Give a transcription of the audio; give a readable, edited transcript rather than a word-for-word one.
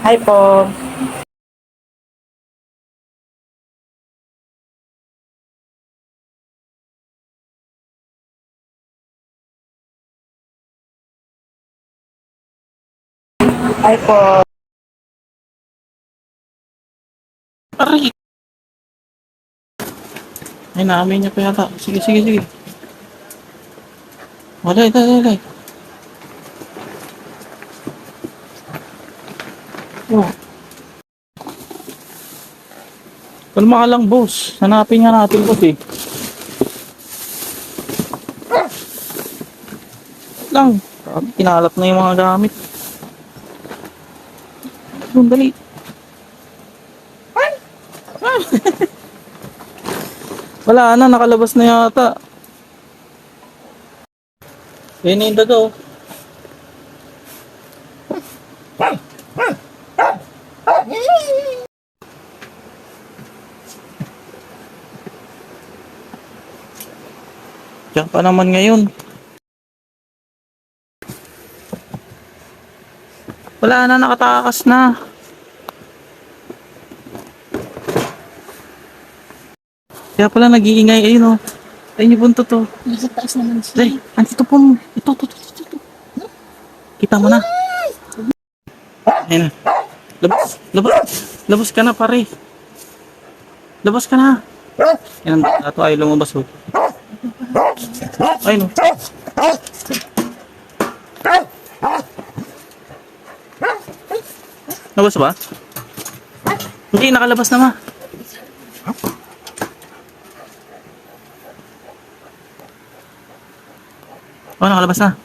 Hi po. Hi po. Aray! Ay, naamin niya pa yata. Sige, sige, sige. Walay, walay, walay. Oh. Kalma ka lang, boss. Hanapin nga natin, boss, eh. Lang. Kinalat na yung mga gamit. Doon, dali. Wala na, nakalabas na yata. Yan yung daga, oh. Diyan pa naman ngayon. Wala na, nakatakas na. Kaya pala nag-iingay, ayun, oh. Ayun yung buntot, oh. Nasa taas naman Ay, siya. andito po. Ito. Kita mo na. Ayun na. Labas, labas. Labas ka na, pare. Labas ka na. Yan, ato ay lumabas, oh. Ayun, oh. Labas ba? Hindi, nakalabas na, ma. Oh, nakalabas na.